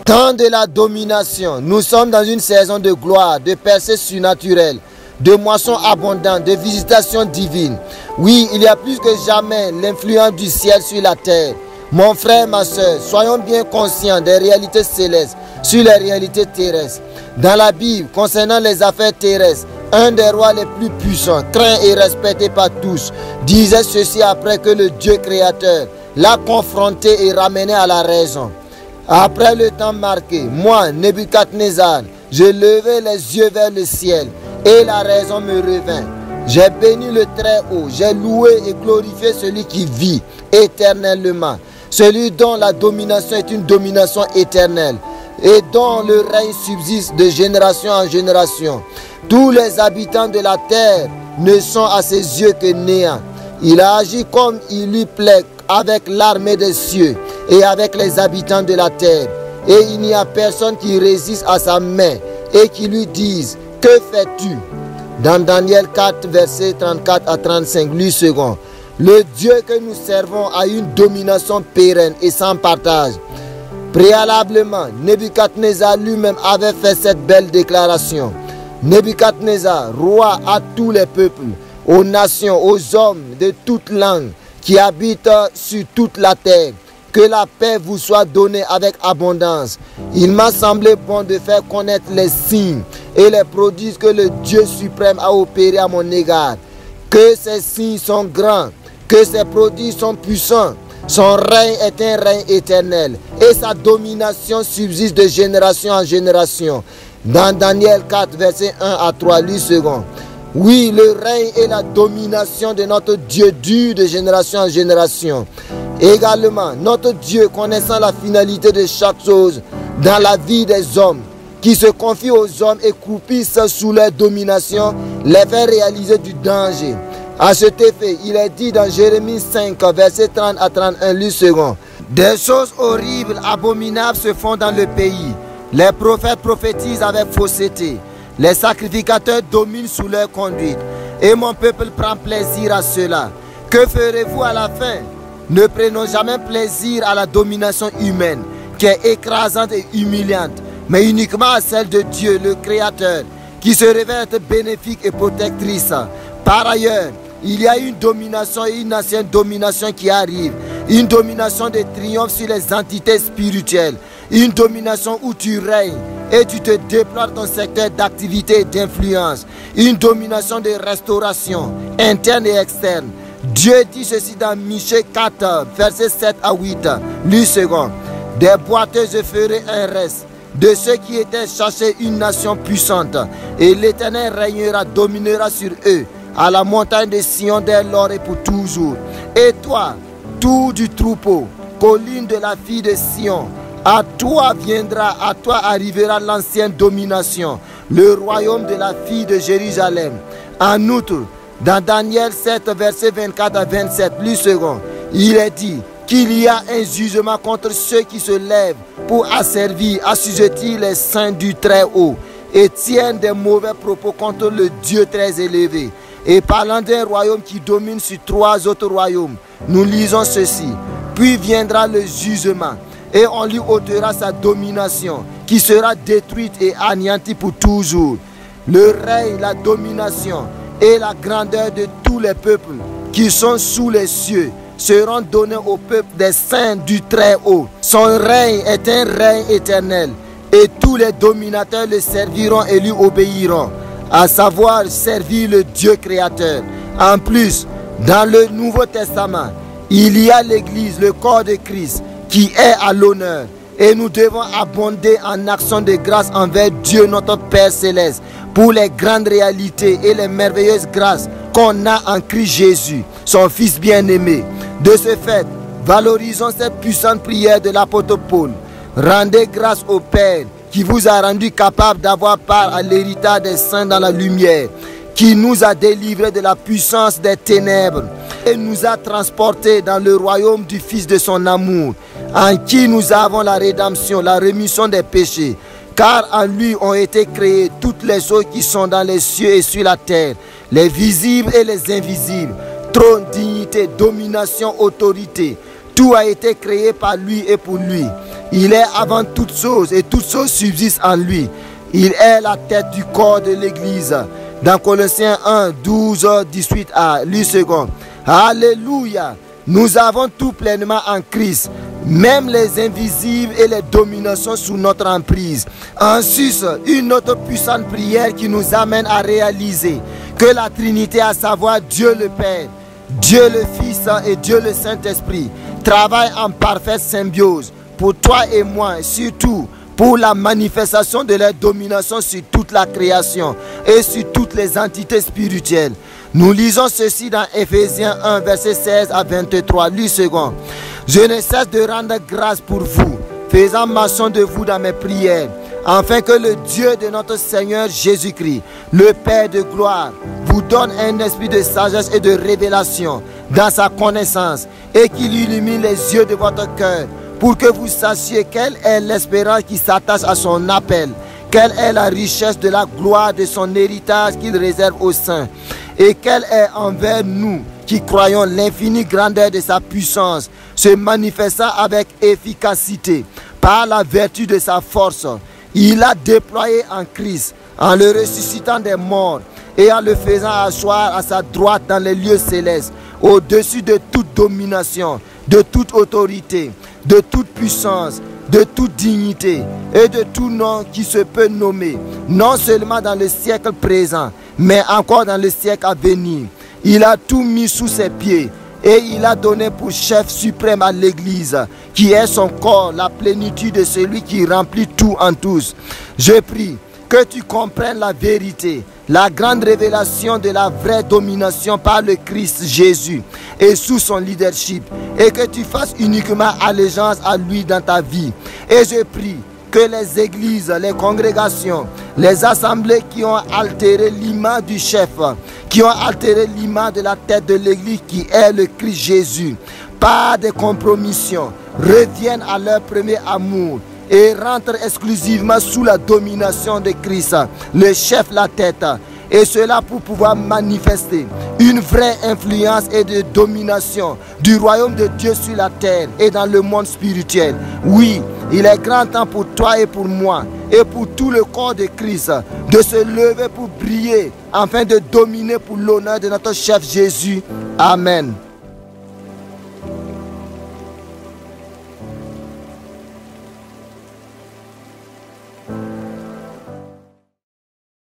Temps de la domination, nous sommes dans une saison de gloire, de percées surnaturelles, de moissons abondantes, de visitations divines. Oui, il y a plus que jamais l'influence du ciel sur la terre. Mon frère, ma soeur, soyons bien conscients des réalités célestes sur les réalités terrestres. Dans la Bible, concernant les affaires terrestres, un des rois les plus puissants, craint et respecté par tous, disait ceci après que le Dieu créateur l'a confronté et ramené à la raison. Après le temps marqué, moi, Nebuchadnezzar, je levai les yeux vers le ciel et la raison me revint. J'ai béni le Très-Haut, j'ai loué et glorifié celui qui vit éternellement, celui dont la domination est une domination éternelle et dont le règne subsiste de génération en génération. Tous les habitants de la terre ne sont à ses yeux que néant. Il a agi comme il lui plaît avec l'armée des cieux et avec les habitants de la terre. Et il n'y a personne qui résiste à sa main et qui lui dise « Que fais-tu » Dans Daniel 4, versets 34 à 35, lui second. Le Dieu que nous servons a une domination pérenne et sans partage. Préalablement, Nebuchadnezzar lui-même avait fait cette belle déclaration. Nebuchadnezzar, roi à tous les peuples, aux nations, aux hommes de toute langue qui habitent sur toute la terre, que la paix vous soit donnée avec abondance. Il m'a semblé bon de faire connaître les signes et les prodiges que le Dieu suprême a opérés à mon égard. Que ces signes sont grands, que ces prodiges sont puissants. Son règne est un règne éternel et sa domination subsiste de génération en génération. Dans Daniel 4, versets 1 à 3, lui second. Oui, le règne et la domination de notre Dieu dure de génération en génération. Également, notre Dieu, connaissant la finalité de chaque chose dans la vie des hommes, qui se confient aux hommes et croupissent sous leur domination, les fait réaliser du danger. À cet effet, il est dit dans Jérémie 5, versets 30 à 31, lui second. Des choses horribles, abominables se font dans le pays. Les prophètes prophétisent avec fausseté. Les sacrificateurs dominent sous leur conduite. Et mon peuple prend plaisir à cela. Que ferez-vous à la fin? Ne prenons jamais plaisir à la domination humaine, qui est écrasante et humiliante, mais uniquement à celle de Dieu, le Créateur, qui se révèle être bénéfique et protectrice. Par ailleurs, il y a une domination et une ancienne domination qui arrive. Une domination de triomphe sur les entités spirituelles. Une domination où tu règnes et tu te déploies dans ton secteur d'activité et d'influence. Une domination de restauration interne et externe. Dieu dit ceci dans Michée 4, versets 7 à 8. Lui second. Des boiteux je ferai un reste de ceux qui étaient cherchés une nation puissante. Et l'Éternel régnera, dominera sur eux. À la montagne de Sion dès lors et pour toujours. Et toi, tout du troupeau, colline de la fille de Sion, à toi viendra, à toi arrivera l'ancienne domination, le royaume de la fille de Jérusalem. En outre, dans Daniel 7, versets 24 à 27, lui second, il est dit qu'il y a un jugement contre ceux qui se lèvent pour asservir, assujettir les saints du Très-Haut et tiennent des mauvais propos contre le Dieu très élevé. Et parlant d'un royaume qui domine sur 3 autres royaumes, nous lisons ceci. Puis viendra le jugement et on lui ôtera sa domination qui sera détruite et anéantie pour toujours. Le règne, la domination et la grandeur de tous les peuples qui sont sous les cieux seront donnés au peuple des saints du Très-Haut. Son règne est un règne éternel et tous les dominateurs le serviront et lui obéiront, à savoir servir le Dieu créateur. En plus, dans le Nouveau Testament, il y a l'Église, le corps de Christ, qui est à l'honneur. Et nous devons abonder en action de grâce envers Dieu notre Père Céleste pour les grandes réalités et les merveilleuses grâces qu'on a en Christ Jésus, son Fils bien-aimé. De ce fait, valorisons cette puissante prière de l'apôtre Paul. Rendez grâce au Père qui vous a rendu capable d'avoir part à l'héritage des saints dans la lumière, qui nous a délivrés de la puissance des ténèbres et nous a transportés dans le royaume du Fils de son amour, en qui nous avons la rédemption, la rémission des péchés. Car en lui ont été créées toutes les choses qui sont dans les cieux et sur la terre, les visibles et les invisibles, trône, dignité, domination, autorité. Tout a été créé par lui et pour lui. Il est avant toutes choses et toutes choses subsistent en lui. Il est la tête du corps de l'Église. Dans Colossiens 1, 12, 18 à l'u-second. Alléluia. Nous avons tout pleinement en Christ, même les invisibles et les dominations sous notre emprise. En sus, une autre puissante prière qui nous amène à réaliser que la Trinité, à savoir Dieu le Père, Dieu le Fils et Dieu le Saint-Esprit, travaille en parfaite symbiose pour toi et moi, surtout pour la manifestation de leur domination sur toute la création et sur toutes les entités spirituelles. Nous lisons ceci dans Éphésiens 1, verset 16 à 23, l'u-second. Je ne cesse de rendre grâce pour vous, faisant mention de vous dans mes prières, afin que le Dieu de notre Seigneur Jésus-Christ, le Père de gloire, vous donne un esprit de sagesse et de révélation dans sa connaissance, et qu'il illumine les yeux de votre cœur, pour que vous sachiez quelle est l'espérance qui s'attache à son appel, quelle est la richesse de la gloire de son héritage qu'il réserve aux saints, et quelle est envers nous qui croyons l'infinie grandeur de sa puissance, se manifestant avec efficacité par la vertu de sa force. Il a déployé en Christ, en le ressuscitant des morts et en le faisant asseoir à sa droite dans les lieux célestes, au-dessus de toute domination, de toute autorité, de toute puissance, de toute dignité et de tout nom qui se peut nommer, non seulement dans le siècle présent, mais encore dans le siècle à venir. Il a tout mis sous ses pieds et il a donné pour chef suprême à l'Église, qui est son corps, la plénitude de celui qui remplit tout en tous. Je prie que tu comprennes la vérité, la grande révélation de la vraie domination par le Christ Jésus et sous son leadership, et que tu fasses uniquement allégeance à lui dans ta vie. Et je prie que les églises, les congrégations, les assemblées qui ont altéré l'image du chef, qui ont altéré l'image de la tête de l'église qui est le Christ Jésus, par des compromissions, reviennent à leur premier amour et rentrent exclusivement sous la domination de Christ, le chef, la tête. Et cela pour pouvoir manifester une vraie influence et de domination du royaume de Dieu sur la terre et dans le monde spirituel. Oui, il est grand temps pour toi et pour moi et pour tout le corps de Christ de se lever pour briller afin de dominer pour l'honneur de notre chef Jésus. Amen.